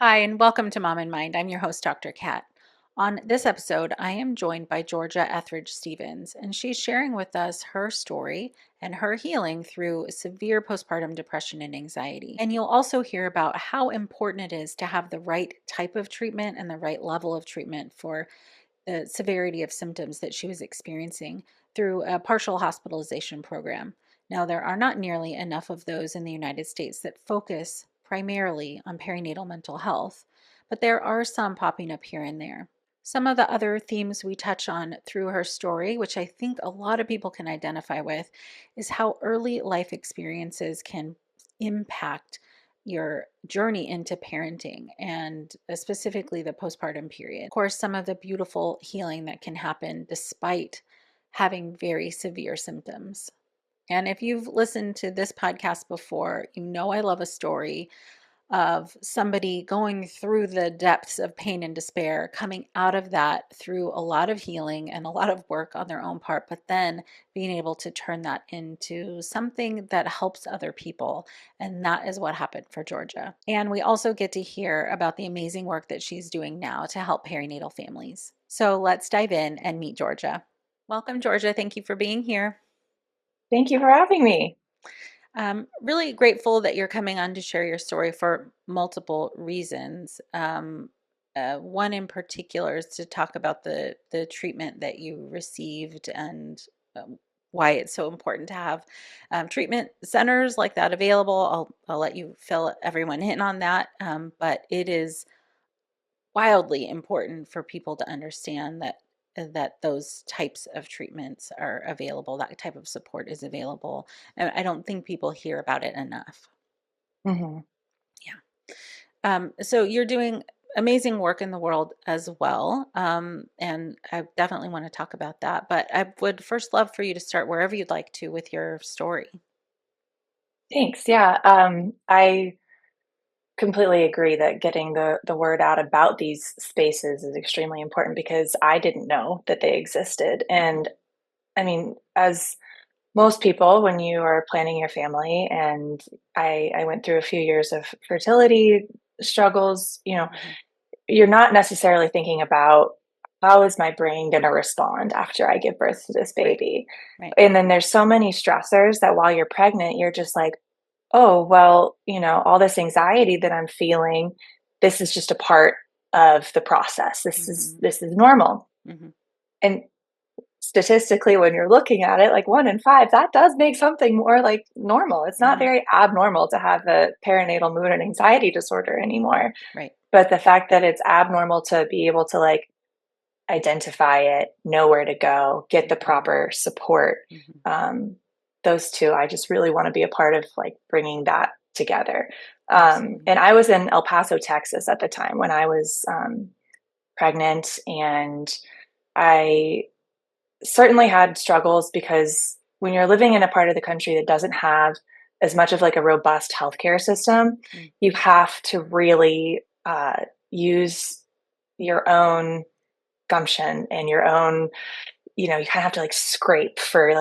Hi, and welcome to Mom in Mind. I'm your host, Dr. Kat. On this episode, I am joined by Georgia Etheridge Stevens, and she's sharing with us her story and her healing through severe postpartum depression and anxiety. And you'll also hear about how important it is to have the right type of treatment and the right level of treatment for the severity of symptoms that she was experiencing through a partial hospitalization program. Now, there are not nearly enough of those in the United States that focus primarily on perinatal mental health, but there are some popping up here and there. Some of the other themes we touch on through her story, which I think a lot of people can identify with, is how early life experiences can impact your journey into parenting and specifically the postpartum period. Of course, some of the beautiful healing that can happen despite having very severe symptoms. And if you've listened to this podcast before, you know I love a story of somebody going through the depths of pain and despair, coming out of that through a lot of healing and a lot of work on their own part, but then being able to turn that into something that helps other people. And that is what happened for Georgia. And we also get to hear about the amazing work that she's doing now to help perinatal families. So let's dive in and meet Georgia. Welcome, Georgia. Thank you for being here. Thank you for having me. Really grateful that you're coming on to share your story for multiple reasons. One in particular is to talk about the treatment that you received and why it's so important to have treatment centers like that available. I'll let you fill everyone in on that, but it is wildly important for people to understand that those types of treatments are available, that type of support is available. And I don't think people hear about it enough. hmm Yeah. So you're doing amazing work in the world as well. And I definitely want to talk about that. But I would first love for you to start wherever you'd like to with your story. Thanks. Yeah, I completely agree that getting the word out about these spaces is extremely important because I didn't know that they existed. And I mean, as most people, when you are planning your family, and I went through a few years of fertility struggles, Mhm. you're not necessarily thinking about how is my brain going to respond after I give birth to this Right, baby. right. And then there's so many stressors that while you're pregnant, you're just like, oh, well, all this anxiety that I'm feeling, this is just a part of the process. This is Hmm. this is normal. Hmm. And statistically, when you're looking at it, like 1 in 5, that does make something more like normal. It's not Hmm. very abnormal to have a perinatal mood and anxiety disorder anymore. Right. But the fact that it's abnormal to be able to like identify it, know where to go, get the Hmm. proper support. Hmm. Um, those two, I just really want to be a part of like bringing that together. Absolutely. And I was in El Paso, Texas at the time when I was pregnant, and I certainly had struggles because when you're living in a part of the country that doesn't have as much of like a robust healthcare system, Mm. you have to really use your own gumption and your own, you kind of have to like scrape for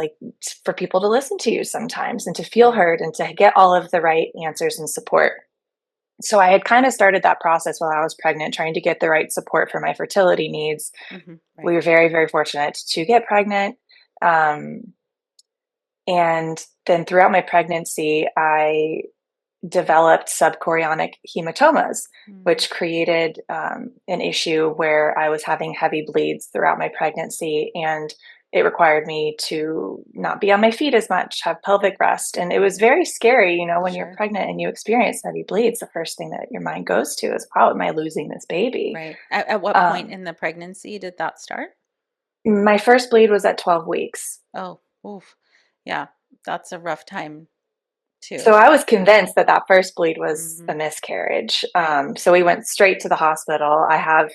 people to listen to you sometimes and to feel Right. heard and to get all of the right answers and support. So I had kind of started that process while I was pregnant, trying to get the right support for my fertility needs. Hmm. We Right. were very, very fortunate to get pregnant. Um, and then throughout my pregnancy, I developed subchorionic hematomas, Mm. which created an issue where I was having heavy bleeds throughout my pregnancy. And it required me to not be on my feet as much, have pelvic rest. And it was Mm. very scary, when you're Sure. pregnant and you experience heavy bleeds, the first thing that your mind goes to is, wow, am I losing this baby? Right. At what point Um, in the pregnancy did that start? my first bleed was at 12 weeks. Oh, oof. Yeah, that's a rough time So too. I was convinced that that first bleed was Hmm. a miscarriage. Right. So we went straight to the hospital. I have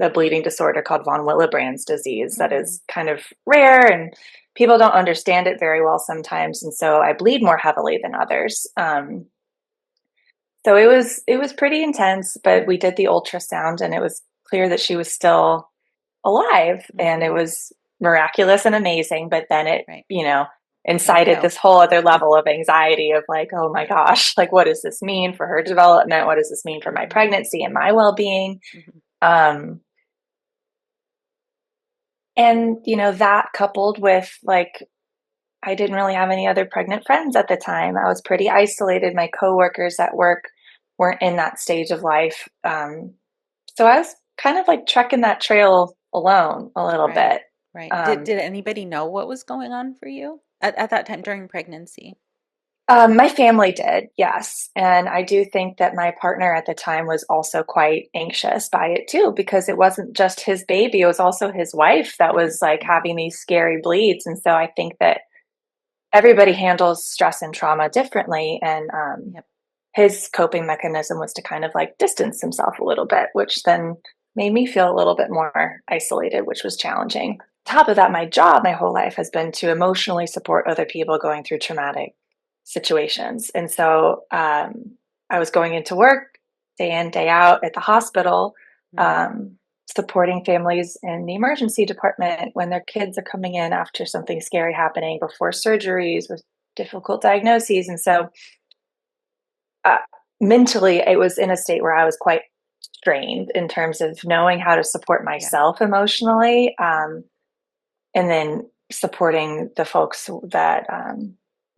a bleeding disorder called von Willebrand's disease that Mm. is kind of rare, and people don't understand it very well sometimes. And so I bleed more heavily than others. So it was pretty intense, but we did the ultrasound, and it was clear that she was still alive, and it Hmm. was miraculous and amazing. But then it, Right. Me incited too. this whole other level of anxiety of like, oh my gosh, like what does this mean for her development? What does this mean for my Hmm. pregnancy and my well-being? Hmm. Um, and that coupled with like I didn't really have any other pregnant friends at the time. I was pretty isolated. My coworkers at work weren't in that stage of life. So I was kind of like trekking that trail alone a little Right. bit. Right. Um, Did anybody know what was going on for you at that time during pregnancy? my family did, yes. And I do think that my partner at the time was also quite anxious by it too, because it wasn't just his baby, it was also his wife that Hmm. was like Hmm. having these scary bleeds. And so I think that everybody handles stress and trauma differently. And Yep. his coping mechanism was to kind of like distance himself a little bit, which then made me feel a little bit more isolated, which was challenging. Top of that, my job my whole life has been to emotionally support other people going through traumatic situations. And so I was going into work day in, day out at the hospital, Hmm. um, supporting families in the emergency department when their kids are coming in after something scary happening, before surgeries with difficult diagnoses. And so uh, mentally, it was in a state where I was quite strained in terms of knowing how to support Yeah. myself emotionally, and then supporting the folks that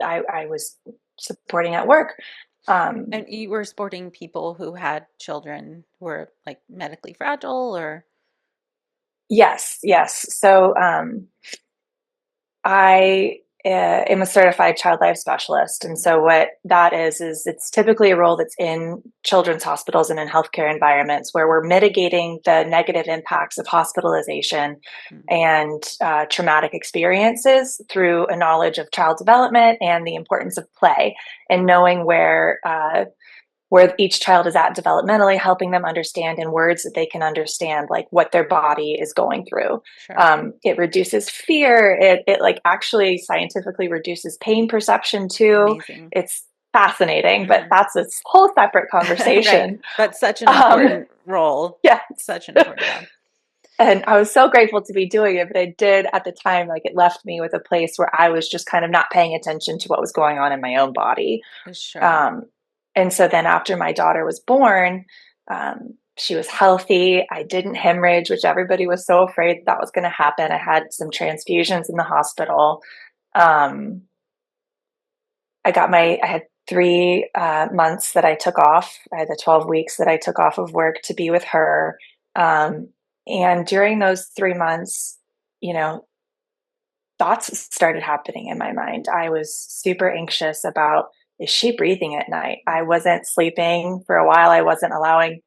I was supporting at work. Um, And you were supporting people who had children who were like medically fragile or yes, yes. So I am a certified child life specialist. And so, what that is it's typically a role that's in children's hospitals and in healthcare environments where we're mitigating the negative impacts of hospitalization Mhm. and traumatic experiences through a knowledge of child development and the importance of play and knowing where each child is at developmentally, helping them understand in words that they can understand, like what their body is going through. Sure. It reduces fear. It like actually scientifically reduces pain perception too. Amazing. It's fascinating, but Hmm. that's a whole separate Right. conversation. But such an Um, important role, yeah. such an important job. And I was so grateful to be doing it, but it did at the time, like it left me with a place where I was just kind of not paying attention to what was going on in my own body. Sure. Um, and so then after my daughter was born, she was healthy. I didn't hemorrhage, which everybody was so afraid that was going to happen. I had some transfusions in the hospital. Um, I had 3 months that I took off. I had the 12 weeks that I took off of work to be with her. Um, and during those 3 months, you know, thoughts started happening in my mind. I was super anxious about, is she breathing at night? I Mhm. wasn't sleeping for a while. I wasn't allowing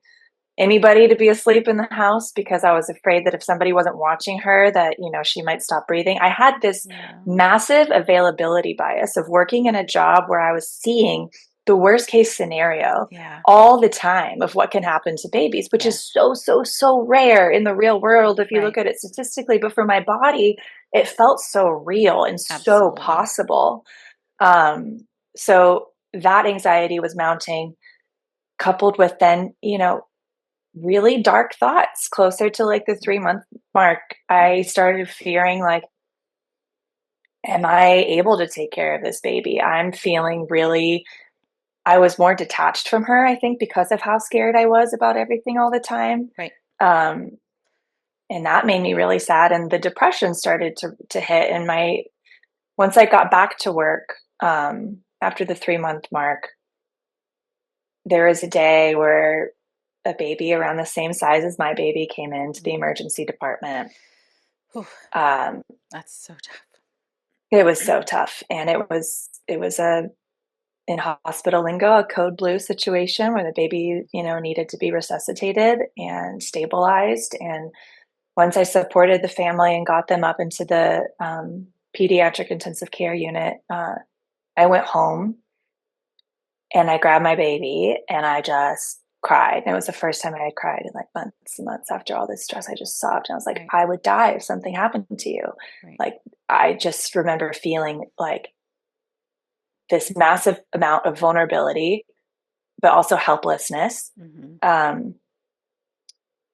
anybody to be asleep in the house because I was afraid that if somebody wasn't watching her that, she might stop breathing. I had this Yeah. massive availability bias of working in a job where I was seeing the worst case scenario Yeah. all the time of what can happen to babies, which is Yes. so, so, so rare in the real world if you look Right. at it statistically. But for my body, it felt so real and so Absolutely. possible. Um, so that anxiety was mounting, coupled with then, really dark thoughts closer to like the 3 month mark. I started fearing like, am I able to take care of this baby? I'm feeling really, I was more detached from her, I think, because of how scared I was about everything all the time. Right. Um, and that made me really sad. And the depression started to hit. And once I got back to work, after the 3 month mark, there was a day where a baby around the same size as my baby came into the Mm. emergency department. Whew. Um, That's so tough. it was so tough, and it was a in hospital lingo a code blue situation where the baby needed to be resuscitated and stabilized. And once I supported the family and got them up into the pediatric intensive care unit, I went home and I grabbed my baby and I just cried. And it was the first time I had cried in like months and months after all this stress. I just sobbed and I was like, Right. I would die if something happened to you. Right. Like, I just remember feeling like this massive amount of vulnerability, but also helplessness. Hmm. Um,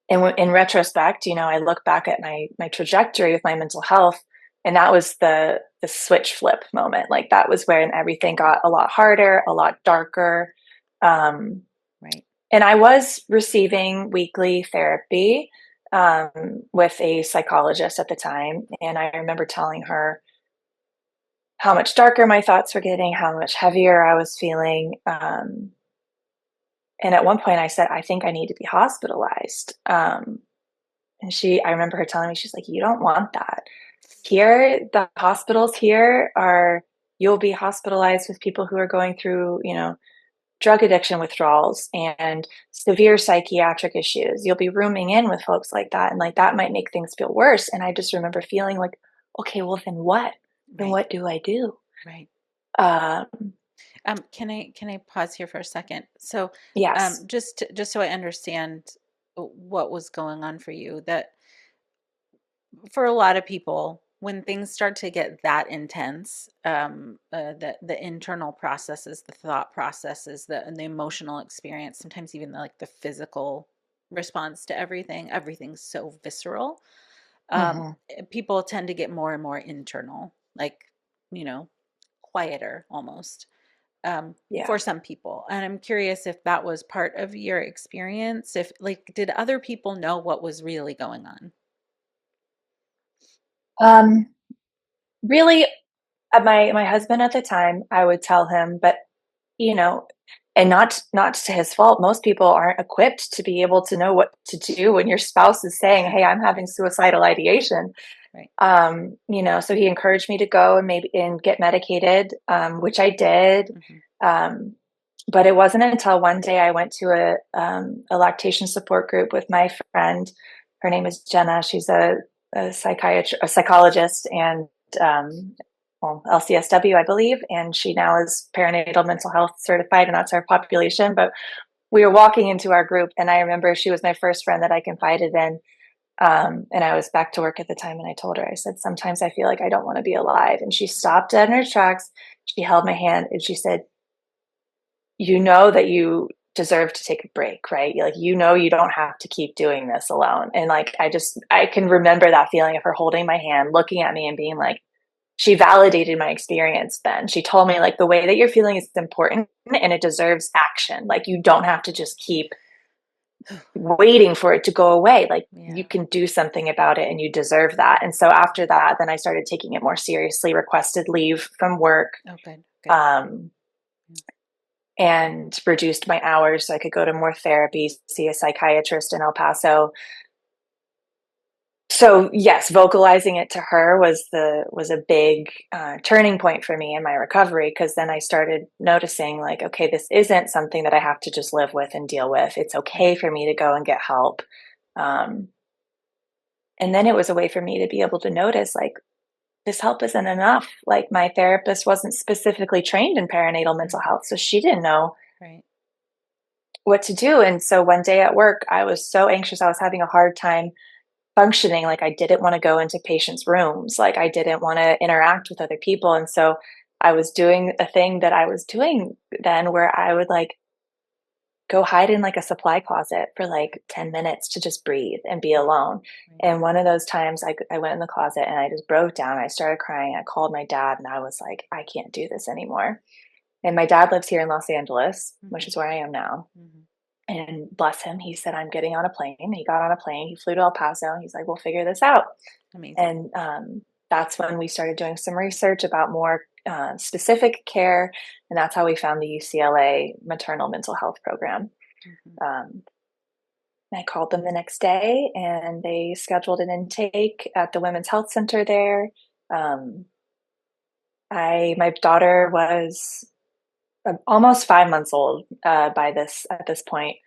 and in retrospect, I look back at my trajectory with my mental health, and that was the switch flip moment. Like that was when everything got a lot harder, a lot darker. Um, Right. and I was receiving weekly therapy with a psychologist at the time. And I remember telling her how much darker my thoughts were getting, how much heavier I was feeling. And at one point I said, I think I need to be hospitalized. And I remember her telling me, she's like, you don't want that. Here, the hospitals here are, you'll be hospitalized with people who are going through, drug addiction withdrawals and severe psychiatric issues. You'll be rooming in with folks like that. And like that might make things feel worse. And I just remember feeling like, okay, well, then what? Then Right. what do I do? Right. Um, Can I pause here for a second? So, yes. just so I understand what was going on for you, that for a lot of people, when things start to get that intense, the internal processes, the thought processes, the emotional experience, sometimes even like the physical response to everything, everything's so visceral. Hmm. People tend to get more and more internal, like, you know, quieter almost, for Yeah. some people. And I'm curious if that was part of your experience. If, like, did other people know what was really going on? Um, really, my husband at the time, I would tell him, but you know, and not to his fault. Most people aren't equipped to be able to know what to do when your spouse is saying, "Hey, I'm having Right, suicidal ideation." right. So he encouraged me to go and maybe and get medicated, which I did. Hmm. Um, but it wasn't until one day I went to a lactation support group with my friend. Her name is Jenna. She's a psychologist, and well, LCSW, I believe, and she now is perinatal mental health certified, and that's our population. But we were walking into our group, and I remember she was my first friend that I confided in. And I was back to work at the time, and I told her, I said, sometimes I feel like I don't want to be alive. And she stopped dead in her tracks. She held my hand and she said, you know that you deserve to take a break, right? Like, you don't have to keep doing this alone. And like, I can remember that feeling of her holding my hand, looking at me and being like, she validated my experience then. She told me, like, the way that you're feeling is important and it deserves action. Like, you don't have to just keep waiting for it to go away. Like, you Yeah. can do something about it and you deserve that. And so after that, then I started taking it more seriously, requested leave from work. Oh, good, good. Um, and reduced my hours so I could go to more therapy, see a psychiatrist in El Paso. So yes, vocalizing it to her was a big turning point for me in my recovery, because then I started noticing, like, okay, this isn't something that I have to just live with and deal with. It's okay Right, for me to go and get help. Um, and then it was a way for me to be able to notice, like, this help isn't enough. Like, my therapist wasn't specifically trained in perinatal mental right, health, so she didn't know right, what to do. And so one day at work, I was so anxious. I was having a hard time functioning. Like, I didn't want to go into patients' rooms. Like, I didn't want to interact with other people. And so I was doing a thing that I was doing then, where I would like go hide in like a supply closet for like 10 minutes to just breathe and be right, alone. right. And one of those times I went in the closet and I just broke down. I started crying. I called my dad and I was like, I can't do this anymore. And my dad lives here in Los Angeles, which Hmm. is where I am now. Hmm. And bless him, he said, I'm getting on a plane. He got on a plane. He flew to El Paso. He's like, we'll figure this out. Amazing. And that's when we started doing some research about more specific care. And that's how we found the UCLA maternal mental health program. Hmm. Um, I called them the next day and they scheduled an intake at the Women's Health Center there. Um, my daughter was almost 5 months old at this point.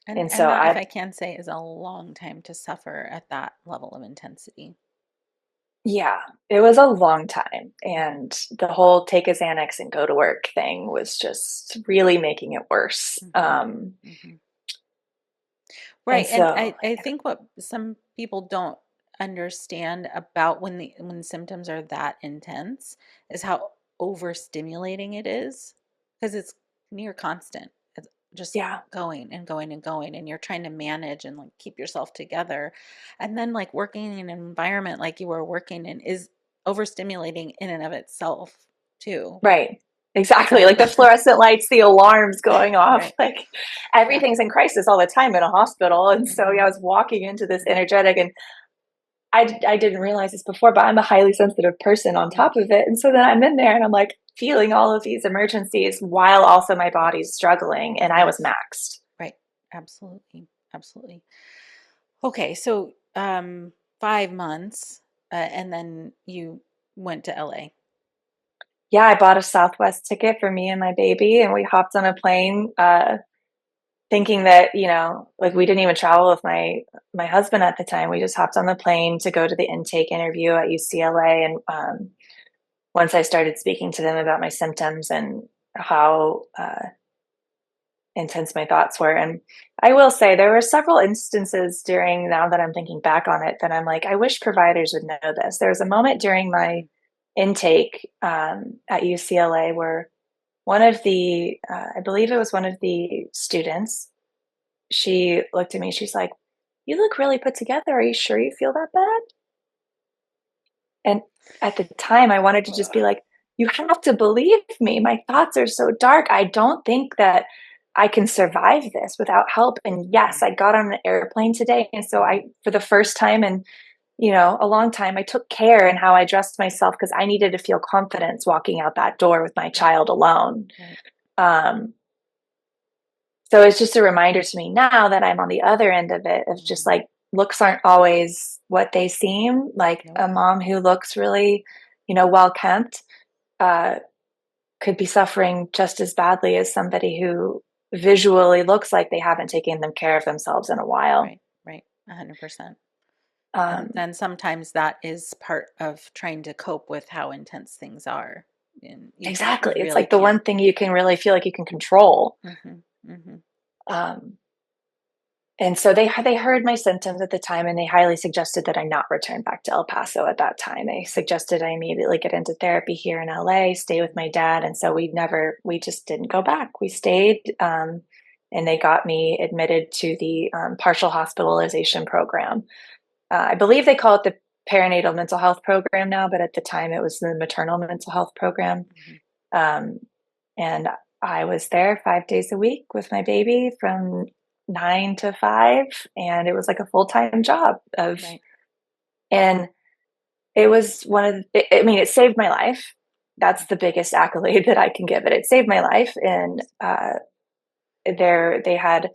And And so that, if I can say, is a long time to suffer at that level of intensity. yeah, it was a long time. Hmm. And the whole take a Xanax and go to work thing was just really making it worse. Hmm. Hmm. And Right. And so, I think what some people don't understand about when symptoms are that intense is how overstimulating it is, because it's near constant. It's just yeah, going and going and going, and you're trying to manage and like keep yourself together. And then like working in an environment like you were working in is overstimulating in and of itself too. Right. Exactly. So, Like the fluorescent lights, the alarms going off, right. like Yeah. everything's in crisis all the time in a hospital. And so, yeah, I Hmm. was walking into this energetic, and I didn't realize this before, but I'm a highly sensitive person on Yeah. top of it. And so then I'm in there and I'm like feeling all of these emergencies while also my body's struggling, and I was Yes. maxed. Right. Absolutely. Absolutely. Okay. So, 5 months, and then you went to LA. Yeah, I bought a Southwest ticket for me and my baby, and we hopped on a plane, thinking that, like we didn't even travel with my husband at the time. We just hopped on the plane to go to the intake interview at UCLA. And once I started speaking to them about my symptoms and how intense my thoughts were, and I will say there were several instances during, now that I'm thinking back on it, that I'm like, I wish providers would know this. There was a moment during my intake at UCLA where one of the, I believe it was one of the students, she looked at me, she's like, "You look really put together. Are you sure you feel that bad?" And at the time, I wanted to just be like, "You have to believe me. My thoughts are so dark. I don't think that I can survive this without help." And yes, I got on an airplane today. And so I, for the first time in, a long time, I took care in how I dressed myself because I needed to feel confidence walking out that door with my Right. child alone. Right. Um, So it's just a reminder to me now that I'm on the other end of it, of just Hmm. like looks aren't always what they seem. Like Nope. a mom who looks really, well kept, uh, could be suffering just as badly as somebody who visually looks like they haven't taken them care of themselves in a while. Right. Right. 100%. Um, And sometimes that is part of trying to cope with how intense things are. And exactly. you It's really like the can't. one thing you can really feel like you can control. Hmm. Hmm. Um, And so they heard my symptoms at the time, and they highly suggested that I not return back to El Paso at that time. They suggested I immediately get into therapy here in LA, stay with my dad. And so we just didn't go back. We stayed, and they got me admitted to the partial hospitalization program. I believe they call it the perinatal mental health program now, but at the time it was the maternal mental health program. Hmm. Um, and I was there 5 days a week with my baby from 9 to 5, and it was like a full time job of, Right. and it was one of, I mean, it saved my life. That's the biggest accolade that I can give it. It saved my life. And they had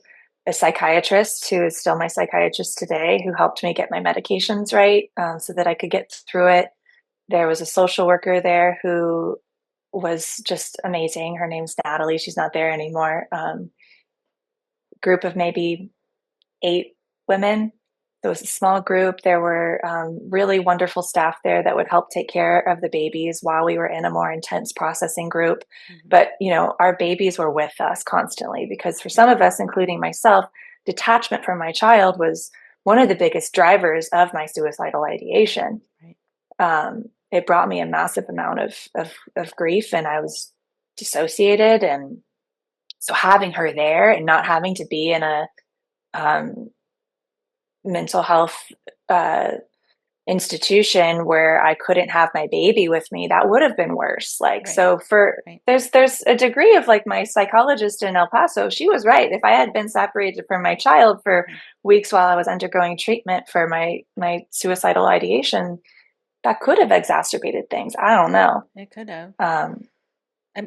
a psychiatrist who is still my psychiatrist today, who helped me get my medications right, so that I could get through it. There was a social worker there who was just amazing. Her name's Natalie. She's not there anymore. Group of maybe 8 women. So it was a small group. There were really wonderful staff there that would help take care of the babies while we were in a more intense processing group. Hmm. But, our babies were with us constantly, because for Right. some of us, including myself, detachment from my child was one of the biggest drivers of my suicidal Right. ideation. Right. It brought me a massive amount of grief, and I was dissociated. And so having her there and not having to be in a um, mental health uh, institution where I couldn't have my baby with me, that would have been worse. Like, Right. so for, Right. there's a degree of, like, my psychologist in El Paso, she was right. If I had been separated from my child for Mhm. weeks while I was undergoing treatment for my suicidal ideation, that could have exacerbated things. I don't know. It could have. Um,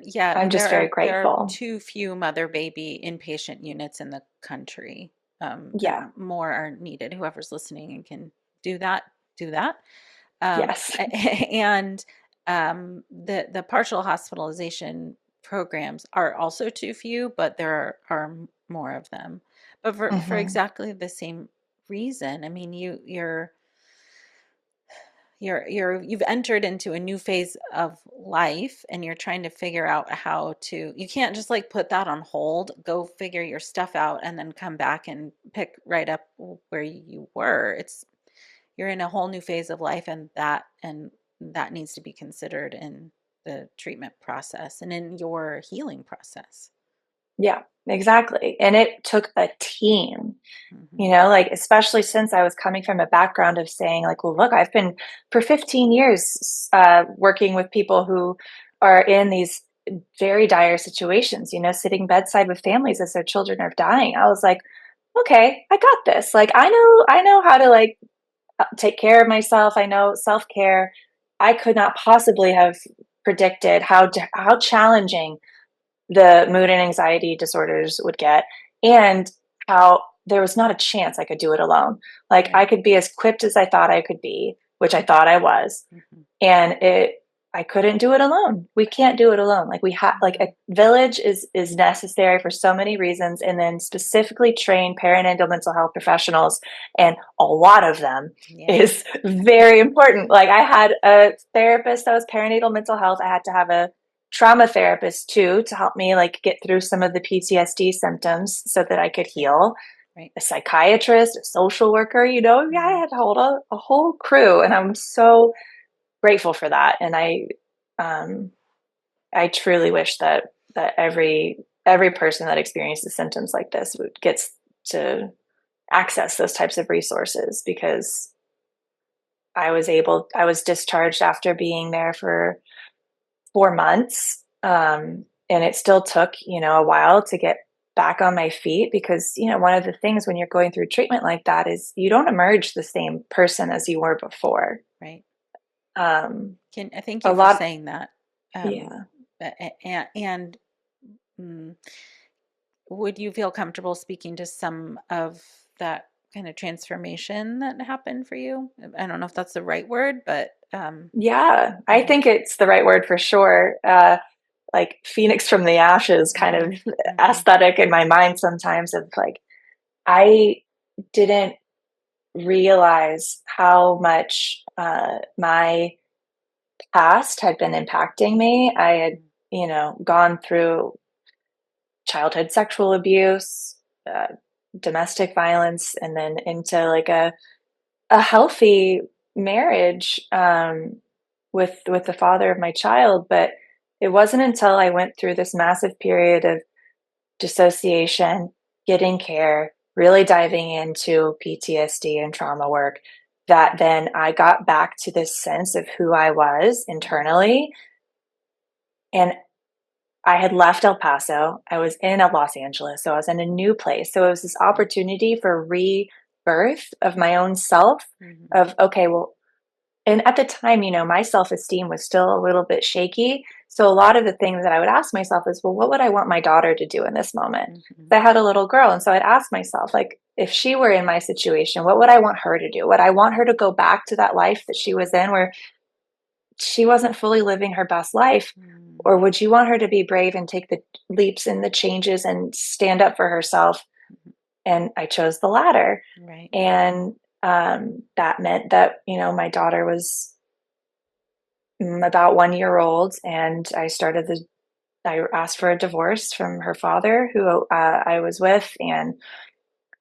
Yeah, I I'm mean just very there are grateful. too few mother baby inpatient units in the country. Yeah. More are needed. Whoever's listening and can do that, do that. Um, Yes. and the partial hospitalization programs are also too few, but are more of them. But for Hmm. exactly the same reason. I mean, you've entered into a new phase of life, and you're trying to figure out how to, you can't just like put that on hold, go figure your stuff out, and then come back and pick right up where you were. It's You're in a whole new phase of life, and that needs to be considered in the treatment process and in your healing process. Yeah, exactly. And it took a team, Hmm. like, especially since I was coming from a background of saying, like, well, look, I've been for 15 years working with people who are in these very dire situations, sitting bedside with families as their children are dying. I was like, okay, I got this. Like, I know how to like take care of myself. I know self-care. I could not possibly have predicted how challenging the mood and anxiety disorders would get, and how there was not a chance I could do it alone. Like, I Right. could be as equipped as I thought I could be, which I thought I was, Hmm. and I couldn't do it alone. We can't do it alone. Like, we have, like, a No. village is necessary for so many reasons, and then specifically trained perinatal mental health professionals, and a lot of them, Yeah. is very important. Like, I had a therapist that was perinatal mental health. I had to have a trauma therapist too to help me like get through some of the PTSD symptoms so that I could Right. heal. Right. A psychiatrist, a social worker, yeah, I Hmm. had to hold a whole crew, and I'm so grateful for that. And um, I truly wish that every person that experiences symptoms like this gets to access those types of resources, because I was discharged after being there for 4 months. And it still took, a while to get back on my feet, because, one of the things when you're going through treatment like that is you don't emerge the same person as you were before. Right. Um, Can I thank a you for lot, saying that? yeah. And mm, would you feel comfortable speaking to some of that kind of transformation that happened for you? I don't know if that's the right word, but Yeah, I mhm, think it's the right word for sure. Like phoenix from the ashes kind mhm, of mhm, aesthetic in my mind sometimes, of like, I didn't realize how much my past had been impacting me. I had, mhm, gone through childhood sexual abuse, uh, domestic violence, and then into like a healthy marriage with the father of my child. But it wasn't until I went through this massive period of dissociation, getting care, really diving into PTSD and trauma work, that then I got back to this sense of who I was mhm, internally. And I had left El Paso. I was in Los Angeles. So I was in a new place. So it was this right, opportunity for rebirth of my own self, mhm, of, okay, well, and at the time, my self-esteem was still a little bit shaky. So a lot of the things that I would ask myself is, well, what would I want my daughter to do in this moment? mhm, I had a little girl. And so I'd ask myself, like, if she were in my situation, what would I want her to do? Would I want her to go back to that life that she was in, where she wasn't fully living her best life? Or mhm, would you want her to be brave and take the leaps and the changes and stand up for herself? mhm, And I chose the latter. right, And that meant that, my daughter was about 1 year old, and I asked for a divorce from her father, who I was with. And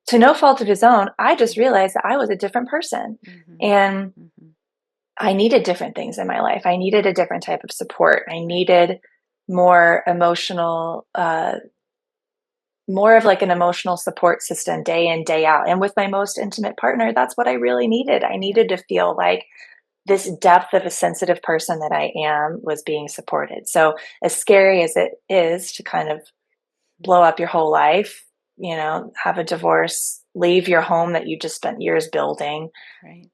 to no fault of his own, I just mhm, realized that I was a different person. mhm, And mhm, I needed different things in my life. I needed a different type of support. I right, needed more emotional, more of like an emotional support system day in, day out. And with my most intimate partner, that's what I really needed. I yeah, needed to feel like this depth of a sensitive person that I am was being supported. So, as scary as it is to kind of blow up your whole life, have a divorce, leave your home that you just spent years building, right.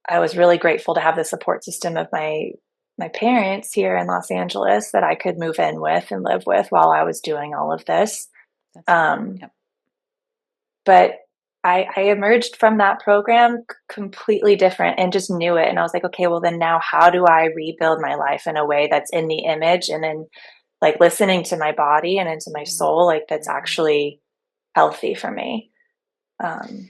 I was really grateful to have the support system of my parents here in Los Angeles that I could move in with and live with while I was doing all of this. That's right. Um, Yep. but I emerged from that program completely different and just knew it. And I was like, okay, well, then now how do I rebuild my life in a way that's in the image and in like listening to my body and into my Mhm, soul, like that's mhm. actually healthy for me? Um,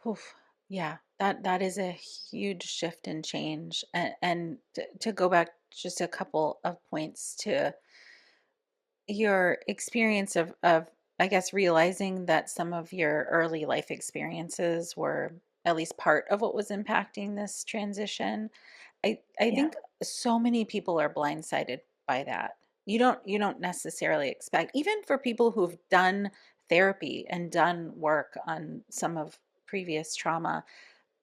Oof. Yeah, that is a huge shift and change. And to go back just a couple of points to your experience of I guess realizing that some of your early life experiences were at least part of what was impacting this transition. I yeah, think so many people are blindsided by that. you don't necessarily expect, even for people who've done therapy and done work on some of previous trauma,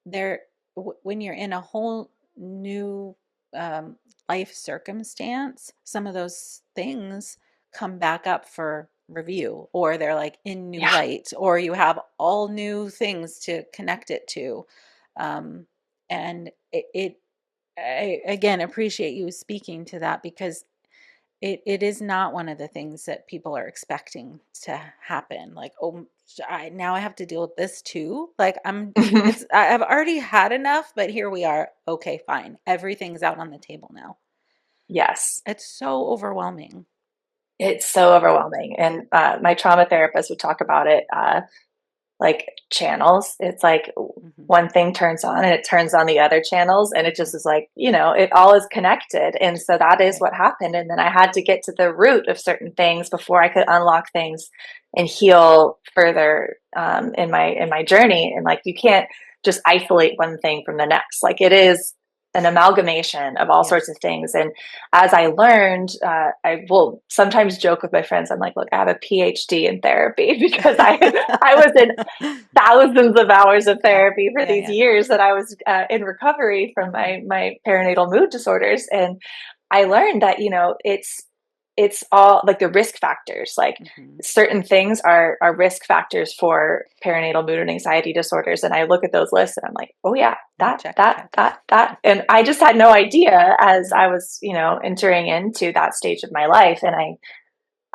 there when you're in a whole new um, life circumstance, some of those things come back up for review, or they're like in new Yeah. light, or you have all new things to connect it to. um, and I again appreciate you speaking to that, because it is not one of the things that people are expecting to happen. Like, oh, now I have to deal with this too. Like, I've already had enough, but here we are. Okay, fine. Everything's out on the table now. Yes. It's so overwhelming. It's so overwhelming. And my trauma therapist would talk about it. Like channels. It's like Hmm. one thing turns on and it turns on the other channels, and it Hmm. just is like, it all is connected. And so that is Right. what happened. And then I had to get to the root of certain things before I could unlock things and heal further in my journey. And like you can't just isolate one thing from the next. Like it is an amalgamation of all sorts Yes. of things. And as I learned, I will sometimes joke with my friends. I'm like, look, I have a PhD in therapy because I was in thousands of hours of Yeah. therapy for Yeah. these Yeah. years that I was in recovery from Hmm. my perinatal mood disorders. And I learned that, it's all like the risk factors, like Hmm. certain things are risk factors for perinatal mood and anxiety disorders. And I look at those lists and I'm like, oh yeah, Yeah. that, Check, that, check. that, that. And I just had no idea as Hmm. I was, entering into that stage of my life. And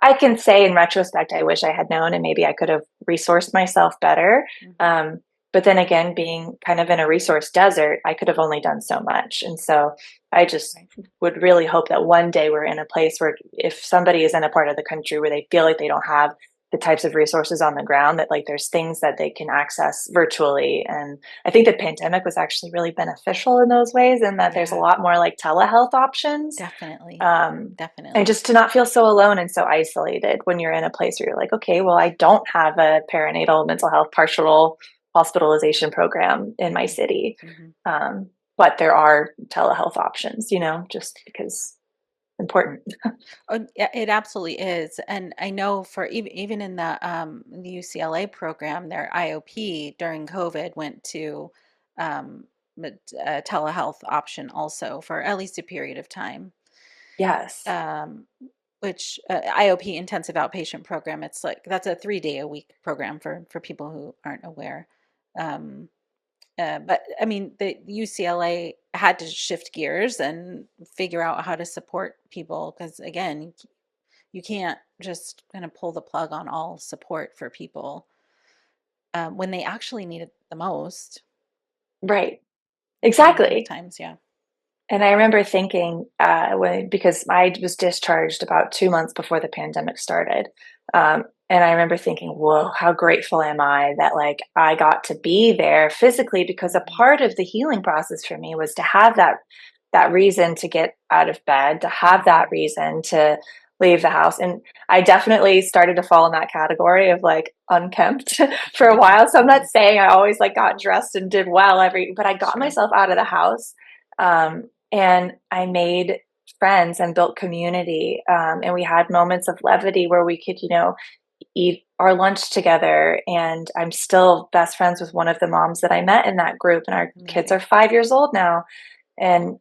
I can say in retrospect, I wish I had known and maybe I could have resourced myself better. Hmm. Um, but then again, being kind of in a resource desert, I could have only done so much. And so I just Right. would really hope that one day we're in a place where if somebody is in a part of the country where they feel like they don't have the types of resources on the ground, that like there's things that they can access virtually. And I think the pandemic was actually really beneficial in those ways, and that there's a Yeah. lot more like telehealth options. Definitely. um, and Definitely. just to not feel so alone and so isolated when you're in a place where you're like, okay, well, I don't have a perinatal mental health partial hospitalization program in my Hmm. city. Hmm. Um, but there are telehealth options, just because important. Oh, yeah, it absolutely is. And I know for even in the UCLA program, their IOP during COVID went to a telehealth option also for at least a period of time. Yes. Um, which IOP, intensive outpatient program, it's like that's a 3 day a week program for people who aren't aware. Um, but I mean, the UCLA had to shift gears and figure out how to support people, because again, you can't just kind of pull the plug on all support for people when they actually need it the most. Right. During those Exactly. times. Yeah. And I remember thinking, because I was discharged about 2 months before the pandemic started. And I remember thinking, whoa, how grateful am I that like I got to be there physically, because a Mhm. part of the healing process for me was to have that reason to get out of bed, to have that Mhm. reason to leave the house. And I definitely started to fall in that category of like unkempt for a Yeah. while. So I'm not Mhm. saying I always like got dressed and did well but I got Sure. myself out of the house. And I made friends and built community. And we had moments of levity where we could, eat our lunch together. And I'm still best friends with one of the moms that I met in that group. And our kids are Amazing. 5 years old now. And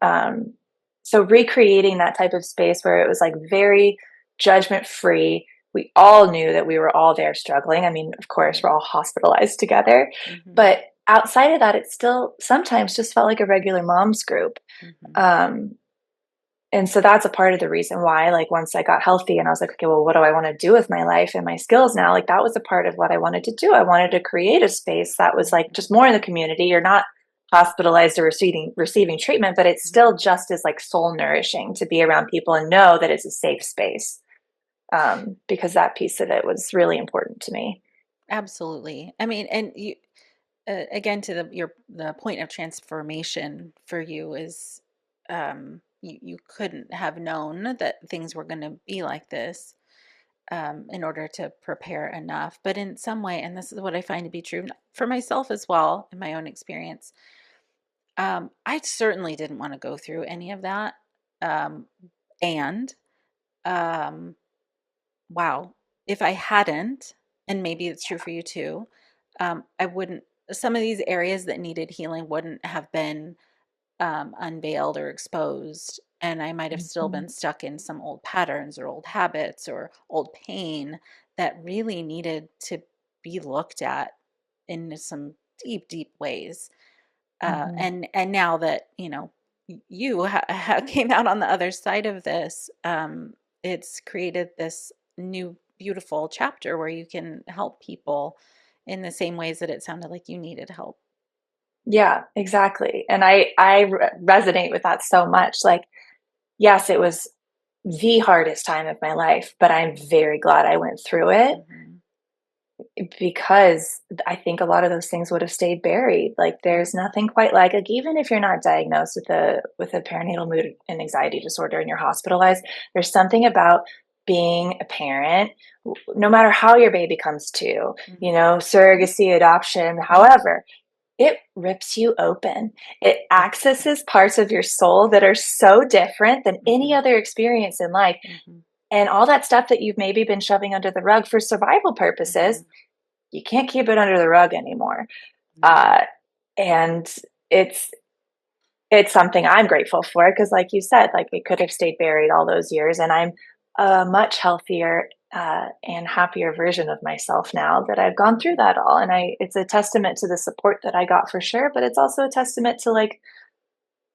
so recreating that type of space where it was like very judgment free. We all knew that we were all there struggling. I mean, of course, Right. we're all hospitalized together, Mhm. but outside of that, it still sometimes just felt like a regular mom's group. Mhm. Um, and so that's a part of the reason why, like, once I got healthy and I was like, okay, well, what do I want to do with my life and my skills now? Like, that was a part of what I wanted to do. I wanted to create a space that was like Mhm. just more in the community. You're not hospitalized or receiving treatment, but it's Mhm. still just as like soul nourishing to be around people and know that it's a safe space. Because that piece of it was really important to me. Absolutely. I mean, and you again to the point of transformation for you is you couldn't have known that things were going to be like this in order to prepare enough. But in some way, and this is what I find to be true for myself as well in my own experience, I certainly didn't want to go through any of that. Um, and um, wow, if I hadn't, and maybe it's true for you too, I wouldn't, some of these areas that needed healing wouldn't have been unveiled or exposed. And I might have still Mhm. been stuck in some old patterns or old habits or old pain that really needed to be looked at in some deep, deep ways. Mhm. And now that you came out on the other side of this, it's created this new beautiful chapter where you can help people in the same ways that it sounded like you needed help. Yeah, exactly. And I resonate with that so much. Like, yes, it was the hardest time of my life, but I'm very glad I went through it Hmm. because I think a lot of those things would have stayed buried. Like, Yeah. there's nothing quite like even if you're not diagnosed with a perinatal mood and anxiety disorder and you're hospitalized, there's something about being a parent, no matter how your baby comes to, Hmm. surrogacy, adoption, however, it rips you open. It accesses parts of your soul that are so different than any Hmm. other experience in life. Hmm. And all that stuff that you've maybe been shoving under the rug for survival purposes, Hmm. you can't keep it under the rug anymore. No. Uh, and it's it's something I'm grateful for because, like you said, like it could have stayed buried all those years, and I'm a much healthier and happier version of myself now that I've gone through that all. And it's a testament to the support that I got for sure, but it's also a testament to like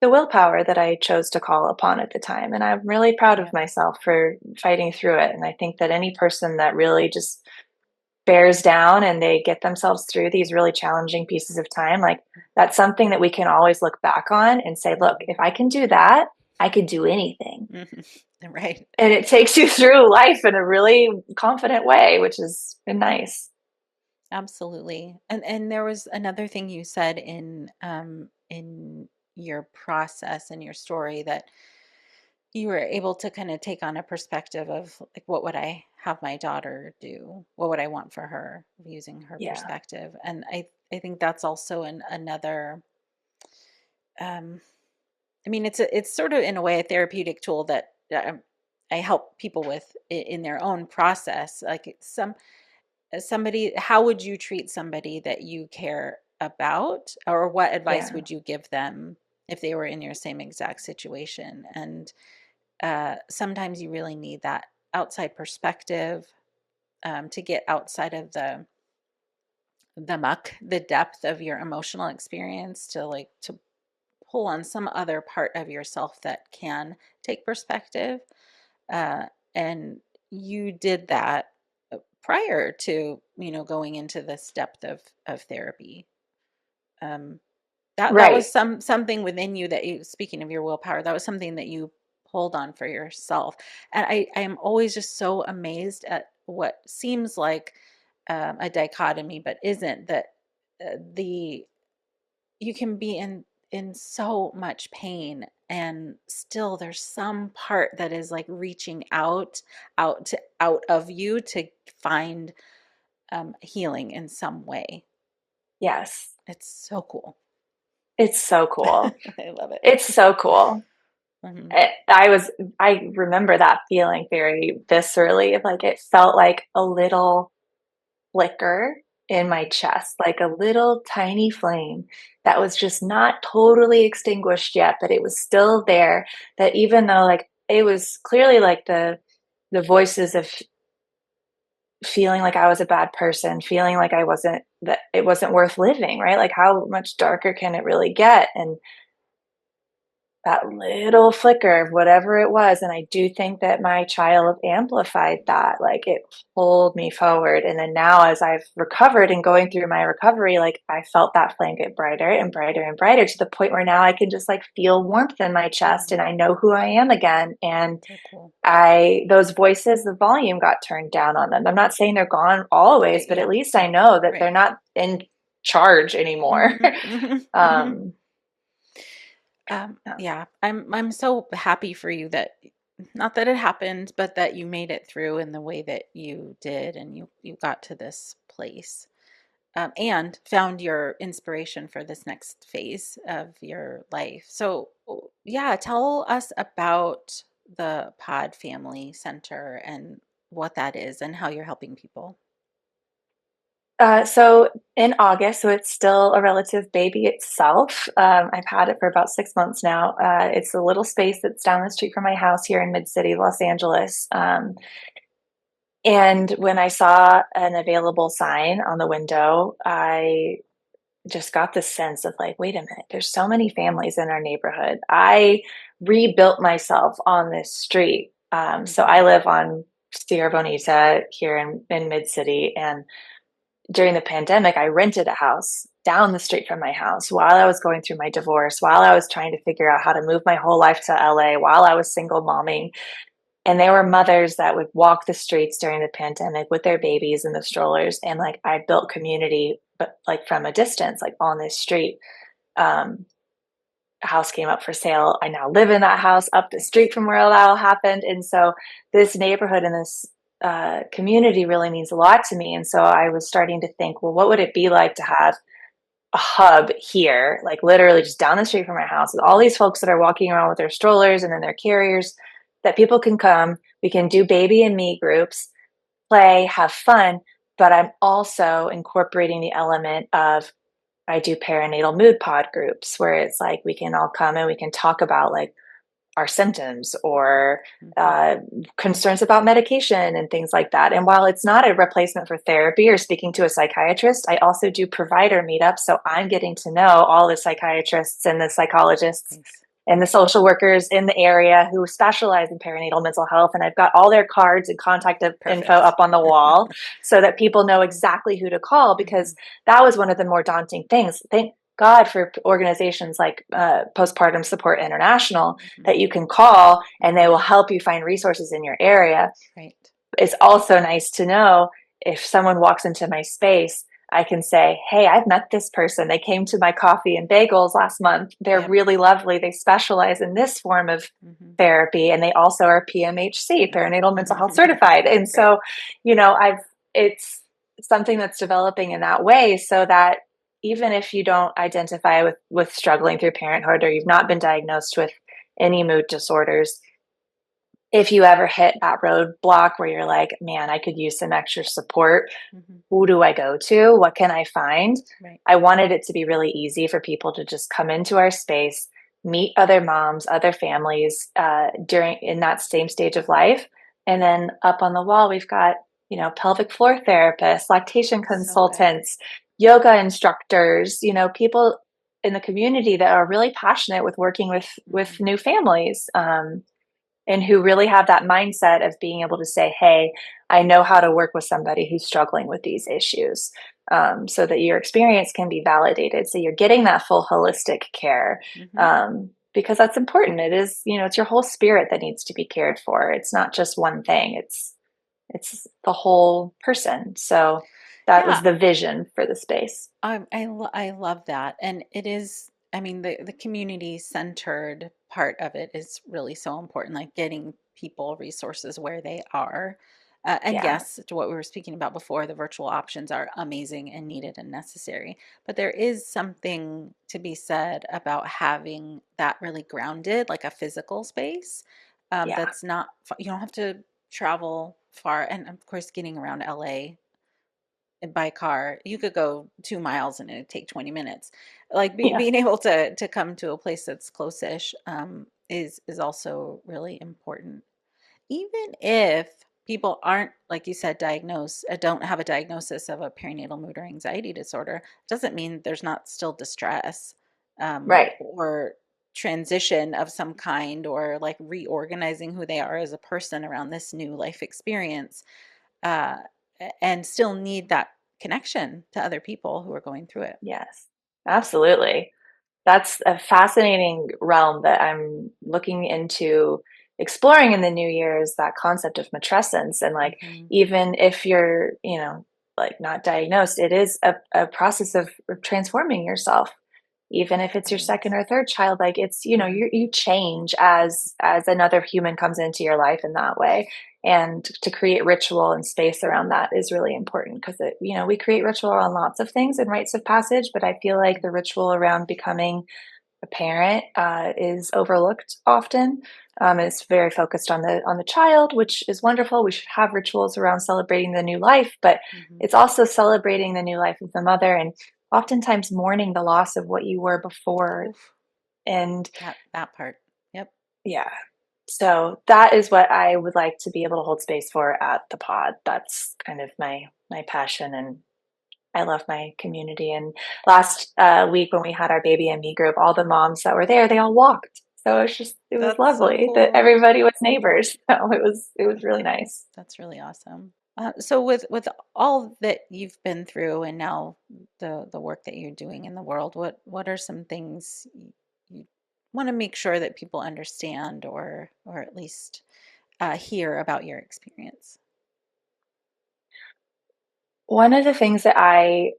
the willpower that I chose to call upon at the time. And I'm really proud Yeah. of myself for fighting through it. And I think that any person that really just bears down and they get themselves through these really challenging pieces of time, like that's something that we can always look back on and say, look, if I can do that, I could do anything. Hmm. Right. And it takes you through life in a really confident way, which has been nice. Absolutely. And there was another thing you said in your process and your story that you were able to kind of take on a perspective of like, what would I have my daughter do? What would I want for her using her Yeah. perspective? And I think that's also another um I mean it's sort of in a way a therapeutic tool that I help people with in their own process. Like somebody, how would you treat somebody that you care about, or what advice Yeah. would you give them if they were in your same exact situation? And sometimes you really need that outside perspective to get outside of the muck, the depth of your emotional experience, to like to pull on some other part of yourself that can take perspective. Uh, and you did that prior to going into this depth of therapy. Um, that Right. was something within you that you, speaking of your willpower, that was something that you pulled on for yourself. And I am always just so amazed at what seems like a dichotomy, but isn't, that the you can be in so much pain and still there's some part that is like reaching out of you to find healing in some way. Yes. It's so cool. It's so cool. I love it. It's so cool. Hmm. I remember that feeling very viscerally. Like it felt like a little flicker in my chest, like a little tiny flame that was just not totally extinguished yet, but it was still there. That even though like it was clearly like the voices of feeling like I was a bad person, feeling like I wasn't that it wasn't worth living, right? Like how much darker can it really get? And that little flicker of whatever it was. And I do think that my child amplified that. Like it pulled me forward. And then now, as I've recovered and going through my recovery, like I felt that flame get brighter and brighter and brighter to the point where now I can just like feel warmth in my chest and I know who I am again. And So cool. those voices, the volume got turned down on them. I'm not saying they're gone always, but Yeah, at least I no, know that right. they're not in charge anymore. Hmm. Hmm. Hmm. um, Yeah, I'm so happy for you that, not that it happened, but that you made it through in the way that you did, and you got to this place, and found your inspiration for this next phase of your life. So, yeah, tell us about the Pod Family Center and what that is and how you're helping people? So in August, so it's still a relative baby itself. I've had it for about 6 months now. It's a little space that's down the street from my house here in Mid-City, Los Angeles. And when I saw an available sign on the window, I just got this sense of like, wait a minute, there's so many families in our neighborhood. I rebuilt myself on this street. So Hmm. I live on Sierra Bonita here in Mid-City, and during the pandemic, I rented a house down the street from my house while I was going through my divorce, while I was trying to figure out how to move my whole life to LA, while I was single momming. And there were mothers that would walk the streets during the pandemic with their babies in the strollers. And like I built community, but like from a distance, like on this street. Um, a house came up for sale. I now live in that house up the street from where that all happened. And so this neighborhood and this community really means a lot to me. And so I was starting to think, well, what would it be like to have a hub here, like literally just down the street from my house, with all these folks that are walking around with their strollers and then their carriers, that people can come. We can do baby and me groups, play, have fun. But I'm also incorporating the element of I do perinatal mood pod groups where it's like we can all come and we can talk about like our symptoms or Hmm. concerns about medication and things like that. And while it's not a replacement for therapy or speaking to a psychiatrist, I also do provider meetups. So I'm getting to know all the psychiatrists and the psychologists Nice. and the social workers in the area who specialize in perinatal mental health. And I've got all their cards and contact info Perfect. up on the wall so that people know exactly who to call, Hmm. because that was one of the more daunting things. Thank God for organizations like Postpartum Support International Hmm. that you can call and they Hmm. will help you find resources in your area. Right. It's also nice to know if someone walks into my space, I can say, hey, I've met this person. They came to my coffee and bagels last month. They're Yep. really lovely. They specialize in this form of Hmm. therapy, and they also are PMHC, perinatal mental health certified. And Great. so, it's something that's developing in that way so that even if you don't identify with struggling through parenthood or you've not been diagnosed with any mood disorders, if you ever hit that roadblock where you're like, man, I could use some extra support, Hmm. who do I go to? What can I find? Right. I wanted it to be really easy for people to just come into our space, meet other moms, other families during in that same stage of life. And then up on the wall, we've got, pelvic floor therapists, lactation So good. consultants, yoga instructors, people in the community that are really passionate with working with Hmm. new families. And who really have that mindset of being able to say, hey, I know how to work with somebody who's struggling with these issues, so that your experience can be validated. So you're getting that full holistic care, Hmm. because that's important. It is, it's your whole spirit that needs to be cared for. It's not just one thing. It's the whole person. So that was Yeah. the vision for the space. I love that. And it is, I mean, the community centered part of it is really so important, like getting people resources where they are. And Yeah. yes, to what we were speaking about before, the virtual options are amazing and needed and necessary. But there is something to be said about having that really grounded, like a physical space Yeah. that's not, you don't have to travel far. And of course, getting around LA by car, you could go 2 miles and it'd take 20 minutes. Like Yeah. being able to come to a place that's close-ish is also really important. Even if people aren't, like you said, diagnosed, don't have a diagnosis of a perinatal mood or anxiety disorder, doesn't mean there's not still distress Right. or transition of some kind, or like reorganizing who they are as a person around this new life experience, uh, and still need that connection to other people who are going through it. Yes. Absolutely. That's a fascinating realm that I'm looking into exploring in the new year, is that concept of matrescence. And like, Hmm. even if you're, like not diagnosed, it is a process of transforming yourself. Even if it's It your second is. or third child, like it's, Hmm. you change as another human comes into your life in that way. And to create ritual and space around that is really important, because we create ritual on lots of things and rites of passage, but I feel like the ritual around becoming a parent is overlooked often. It's very focused on the child, which is wonderful. We should have rituals around celebrating the new life, but Hmm. it's also celebrating the new life of the mother and oftentimes mourning the loss of what you were before. Oof, And that part. Yep. yeah, so that is what I would like to be able to hold space for at the pod. That's kind of my passion, and I love my community. And last week when we had our baby and me group, all the moms that were there, they all walked. So it was That's so lovely that cool. everybody was neighbors. So it was really nice. That's really awesome. So with all that you've been through and now the work that you're doing in the world, what are some things you want to make sure that people understand or at least hear about your experience? One of the things that I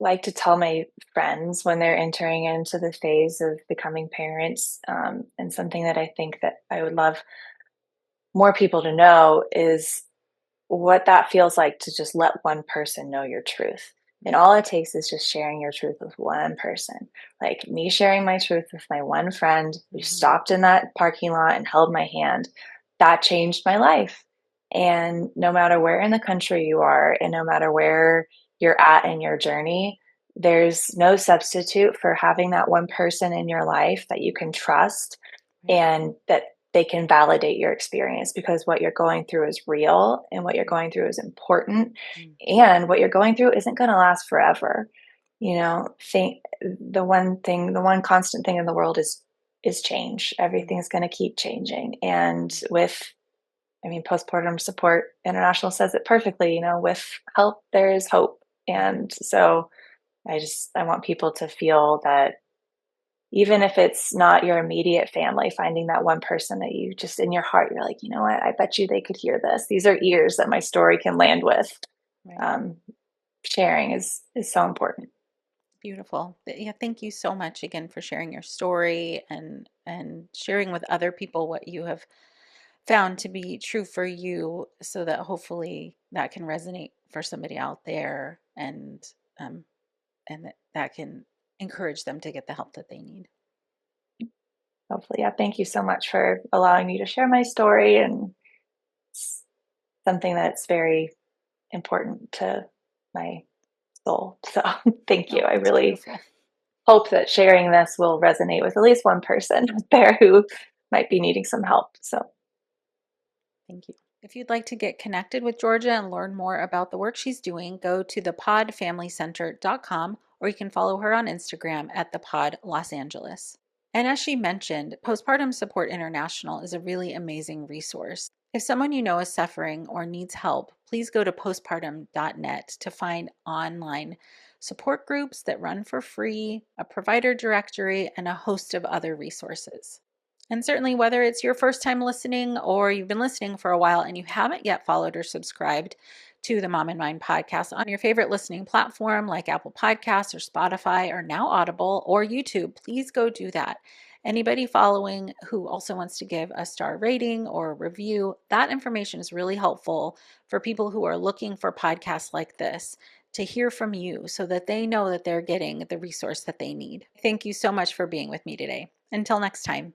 like to tell my friends when they're entering into the phase of becoming parents, and something that I think that I would love more people to know is what that feels like to just let one person know your truth. And Mm, all it takes is just sharing your truth with one person. Like me sharing my truth with my one friend who mhm, stopped in that parking lot and held my hand. That changed my life. And no matter where in the country you are, and no matter where you're at in your journey, there's no substitute for having that one person in your life that you can trust right. and that they can validate your experience, because what you're going through is real and what you're going through is important, Mm, and what you're going through isn't going to last forever. Think the one constant thing in the world is change. mm, Everything's going to keep changing. And mm, with, I mean, Postpartum Support International says it perfectly, with help there is hope. mhm, And so I want people to feel that even if it's not your immediate family, finding that one person that you just in your heart, you're like, you know what, I bet you they could hear this. These are ears that my story can land with. right. Um, Sharing is so important. Beautiful. Yeah, thank you so much again for sharing your story and sharing with other people what you have found to be true for you so that hopefully that can resonate for somebody out there um and that can encourage them to get the help that they need. Hopefully, yeah. Thank you so much for allowing me to share my story, and it's something that's very important to my soul. So thank you. Oh, I that's really beautiful. hope that sharing this will resonate with at least one person out there who might be needing some help. So Thank you. If you'd like to get connected with Georgia and learn more about the work she's doing, go to thepodfamilycenter.com or you can follow her on Instagram at thepodlosangeles. And as she mentioned, Postpartum Support International is a really amazing resource. If someone you know is suffering or needs help, please go to postpartum.net to find online support groups that run for free, a provider directory, and a host of other resources. And certainly, whether it's your first time listening or you've been listening for a while and you haven't yet followed or subscribed to the Mom and Mind podcast on your favorite listening platform like Apple Podcasts or Spotify or now Audible or YouTube, please go do that. Anybody following who also wants to give a star rating or a review, that information is really helpful for people who are looking for podcasts like this to hear from you so that they know that they're getting the resource that they need. Thank you so much for being with me today. Until next time.